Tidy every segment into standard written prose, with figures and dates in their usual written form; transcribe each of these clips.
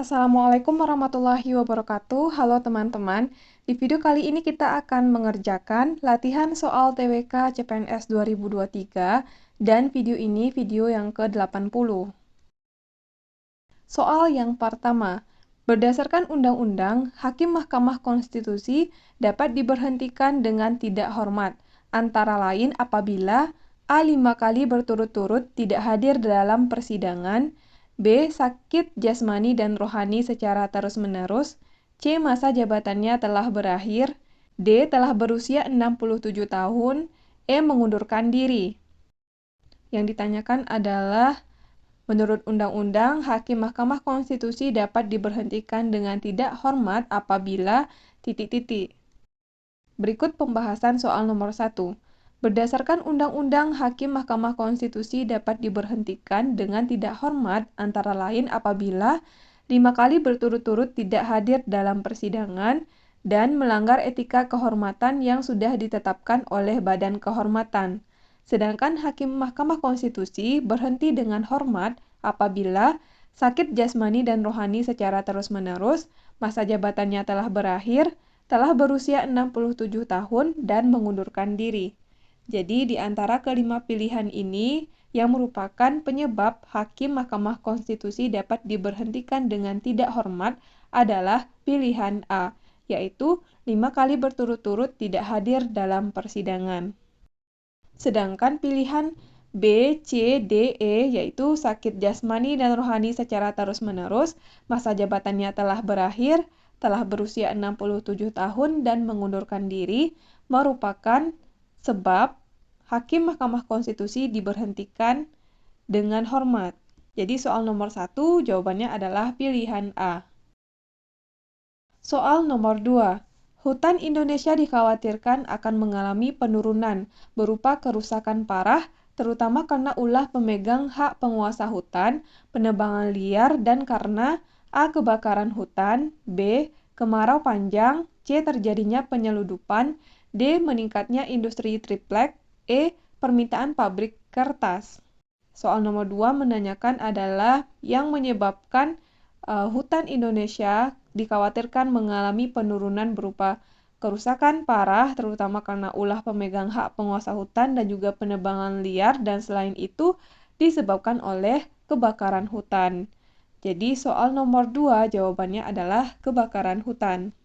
Assalamualaikum warahmatullahi wabarakatuh. Halo teman-teman. Di video kali ini kita akan mengerjakan latihan soal TWK CPNS 2023 dan video ini video yang ke-80. Soal yang pertama. Berdasarkan Undang-Undang, Hakim Mahkamah Konstitusi dapat diberhentikan dengan tidak hormat, antara lain apabila A. 5 kali berturut-turut tidak hadir dalam persidangan, B. Sakit jasmani dan rohani secara terus-menerus, C. Masa jabatannya telah berakhir, D. Telah berusia 67 tahun, E. Mengundurkan diri. Yang ditanyakan adalah, menurut Undang-Undang, Hakim Mahkamah Konstitusi dapat diberhentikan dengan tidak hormat apabila ... Berikut pembahasan soal nomor 1. Berdasarkan Undang-Undang, Hakim Mahkamah Konstitusi dapat diberhentikan dengan tidak hormat antara lain apabila 5 kali berturut-turut tidak hadir dalam persidangan dan melanggar etika kehormatan yang sudah ditetapkan oleh Badan Kehormatan. Sedangkan Hakim Mahkamah Konstitusi berhenti dengan hormat apabila sakit jasmani dan rohani secara terus-menerus, masa jabatannya telah berakhir, telah berusia 67 tahun, dan mengundurkan diri. Jadi, di antara kelima pilihan ini, yang merupakan penyebab Hakim Mahkamah Konstitusi dapat diberhentikan dengan tidak hormat adalah pilihan A, yaitu 5 kali berturut-turut tidak hadir dalam persidangan. Sedangkan pilihan B, C, D, E, yaitu sakit jasmani dan rohani secara terus-menerus, masa jabatannya telah berakhir, telah berusia 67 tahun, dan mengundurkan diri, merupakan sebab Hakim Mahkamah Konstitusi diberhentikan dengan hormat. Jadi soal nomor 1 jawabannya adalah pilihan A. Soal nomor 2. Hutan Indonesia dikhawatirkan akan mengalami penurunan berupa kerusakan parah, terutama karena ulah pemegang hak penguasa hutan, penebangan liar, dan karena A. Kebakaran hutan, B. Kemarau panjang, C. Terjadinya penyeludupan, D. Meningkatnya industri triplek, E. Permintaan pabrik kertas. Soal nomor 2 menanyakan adalah yang menyebabkan hutan Indonesia dikhawatirkan mengalami penurunan berupa kerusakan parah, terutama karena ulah pemegang hak penguasa hutan dan juga penebangan liar, dan selain itu disebabkan oleh kebakaran hutan. Jadi soal nomor 2 jawabannya adalah kebakaran hutan.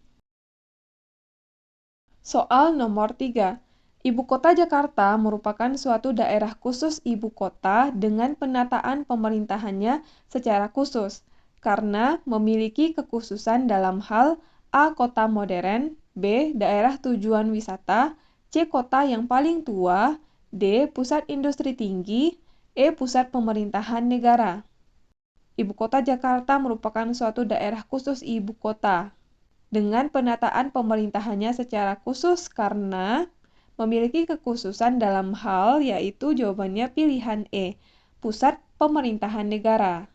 Soal nomor 3. Ibu kota Jakarta merupakan suatu daerah khusus ibu kota dengan penataan pemerintahannya secara khusus, karena memiliki kekhususan dalam hal A. Kota modern, B. Daerah tujuan wisata, C. Kota yang paling tua, D. Pusat industri tinggi, E. Pusat pemerintahan negara. Ibu kota Jakarta merupakan suatu daerah khusus ibu kota dengan penataan pemerintahannya secara khusus karena memiliki kekhususan dalam hal, yaitu jawabannya pilihan E, pusat pemerintahan negara.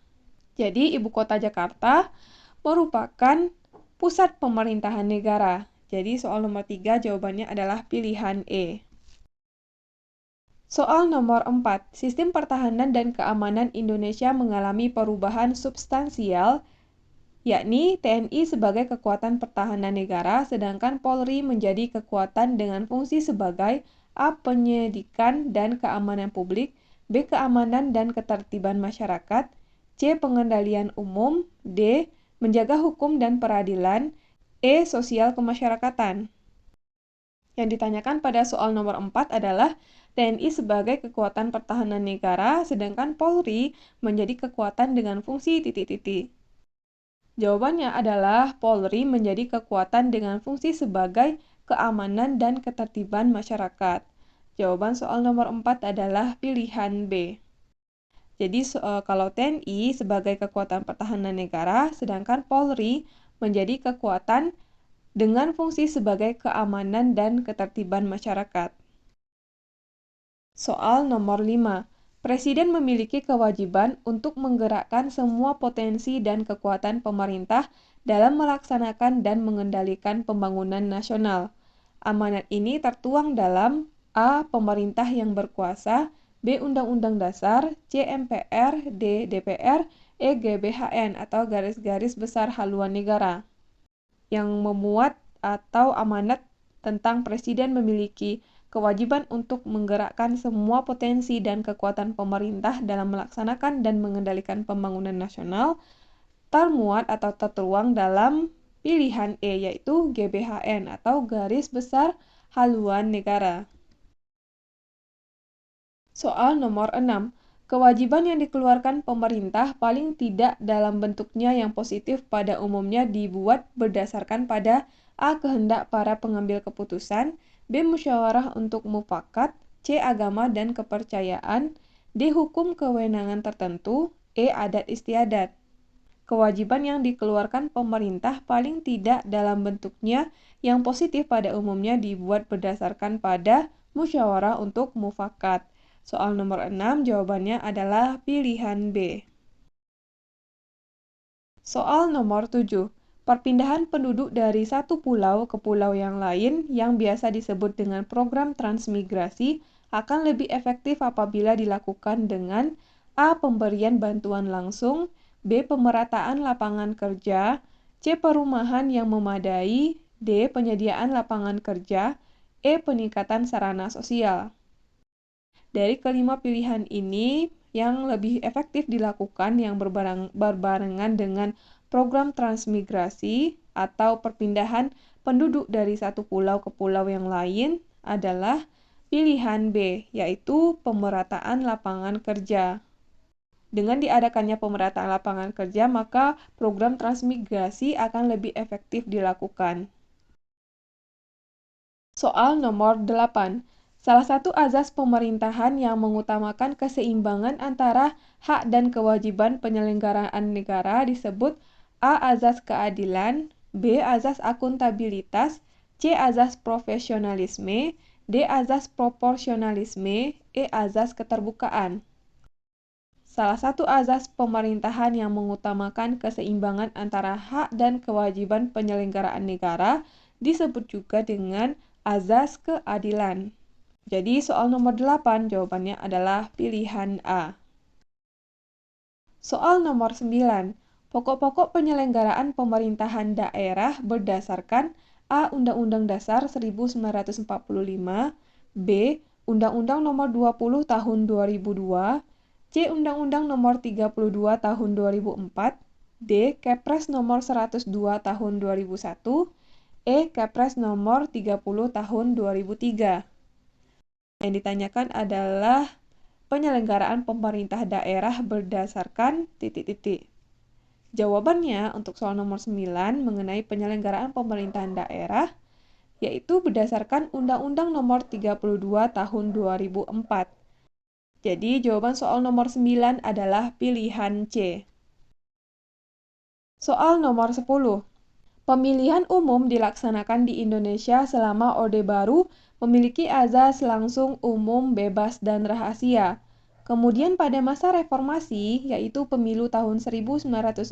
Jadi, ibu kota Jakarta merupakan pusat pemerintahan negara. Jadi, soal nomor 3 jawabannya adalah pilihan E. Soal nomor 4. Sistem pertahanan dan keamanan Indonesia mengalami perubahan substansial, yakni TNI sebagai kekuatan pertahanan negara, sedangkan Polri menjadi kekuatan dengan fungsi sebagai A. Penyidikan dan keamanan publik, B. Keamanan dan ketertiban masyarakat, C. Pengendalian umum, D. Menjaga hukum dan peradilan, E. Sosial kemasyarakatan. Yang ditanyakan pada soal nomor 4 adalah TNI sebagai kekuatan pertahanan negara, sedangkan Polri menjadi kekuatan dengan fungsi ... Jawabannya adalah Polri menjadi kekuatan dengan fungsi sebagai keamanan dan ketertiban masyarakat. Jawaban soal nomor 4 adalah pilihan B. Jadi kalau TNI sebagai kekuatan pertahanan negara, sedangkan Polri menjadi kekuatan dengan fungsi sebagai keamanan dan ketertiban masyarakat. Soal nomor 5. Presiden memiliki kewajiban untuk menggerakkan semua potensi dan kekuatan pemerintah dalam melaksanakan dan mengendalikan pembangunan nasional. Amanat ini tertuang dalam A. Pemerintah yang berkuasa, B. Undang-Undang Dasar, C. MPR, D. DPR, GBHN atau garis-garis besar haluan negara, yang memuat atau amanat tentang presiden memiliki kewajiban untuk menggerakkan semua potensi dan kekuatan pemerintah dalam melaksanakan dan mengendalikan pembangunan nasional, termuat atau tertuang dalam pilihan E, yaitu GBHN atau garis besar haluan negara. Soal nomor 6. Kewajiban yang dikeluarkan pemerintah paling tidak dalam bentuknya yang positif pada umumnya dibuat berdasarkan pada A. Kehendak para pengambil keputusan, B. Musyawarah untuk mufakat, C. Agama dan kepercayaan, D. Hukum kewenangan tertentu, E. Adat istiadat. Kewajiban yang dikeluarkan pemerintah paling tidak dalam bentuknya yang positif pada umumnya dibuat berdasarkan pada musyawarah untuk mufakat. Soal nomor 6 jawabannya adalah pilihan B. Soal nomor 7. Perpindahan penduduk dari satu pulau ke pulau yang lain yang biasa disebut dengan program transmigrasi akan lebih efektif apabila dilakukan dengan A. Pemberian bantuan langsung, B. Pemerataan lapangan kerja, C. Perumahan yang memadai, D. Penyediaan lapangan kerja, E. Peningkatan sarana sosial. Dari kelima pilihan ini, yang lebih efektif dilakukan yang berbarengan dengan program transmigrasi atau perpindahan penduduk dari satu pulau ke pulau yang lain adalah pilihan B, yaitu pemerataan lapangan kerja. Dengan diadakannya pemerataan lapangan kerja, maka program transmigrasi akan lebih efektif dilakukan. Soal nomor 8. Salah satu azas pemerintahan yang mengutamakan keseimbangan antara hak dan kewajiban penyelenggaraan negara disebut A. Azas keadilan, B. Azas akuntabilitas, C. Azas profesionalisme, D. Azas proporsionalisme, E. Azas keterbukaan. Salah satu azas pemerintahan yang mengutamakan keseimbangan antara hak dan kewajiban penyelenggaraan negara disebut juga dengan azas keadilan. Jadi soal nomor 8 jawabannya adalah pilihan A. Soal nomor 9. Pokok-pokok penyelenggaraan pemerintahan daerah berdasarkan A. Undang-Undang Dasar 1945, B. Undang-Undang Nomor 20 Tahun 2002, C. Undang-Undang Nomor 32 Tahun 2004, D. Kepres Nomor 102 Tahun 2001, E. Kepres Nomor 30 Tahun 2003. Yang ditanyakan adalah penyelenggaraan pemerintah daerah berdasarkan ... Jawabannya untuk soal nomor 9 mengenai penyelenggaraan pemerintahan daerah yaitu berdasarkan Undang-Undang Nomor 32 Tahun 2004. Jadi, jawaban soal nomor 9 adalah pilihan C. Soal nomor 10. Pemilihan umum dilaksanakan di Indonesia selama Orde Baru memiliki azas langsung, umum, bebas, dan rahasia. Kemudian pada masa reformasi, yaitu pemilu tahun 1999,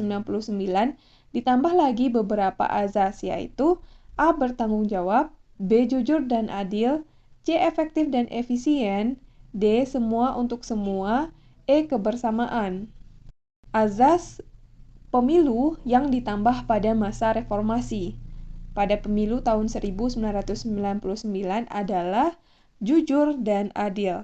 ditambah lagi beberapa azas, yaitu A. Bertanggung jawab, B. Jujur dan adil, C. Efektif dan efisien, D. Semua untuk semua, E. Kebersamaan. Azas pemilu yang ditambah pada masa reformasi pada pemilu tahun 1999 adalah jujur dan adil.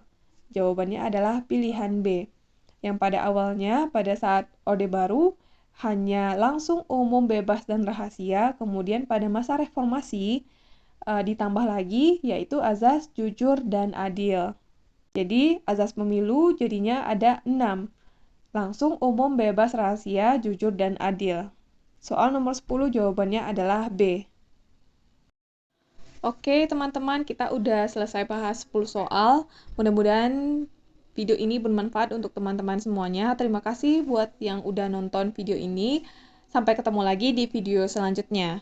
Jawabannya adalah pilihan B. Yang pada awalnya, pada saat Orde Baru, hanya langsung, umum, bebas, dan rahasia. Kemudian pada masa reformasi, ditambah lagi, yaitu azas jujur dan adil. Jadi, azas pemilu jadinya ada 6. Langsung, umum, bebas, rahasia, jujur, dan adil. Soal nomor 10 jawabannya adalah B. Oke, teman-teman, kita udah selesai bahas 10 soal. Mudah-mudahan video ini bermanfaat untuk teman-teman semuanya. Terima kasih buat yang udah nonton video ini. Sampai ketemu lagi di video selanjutnya.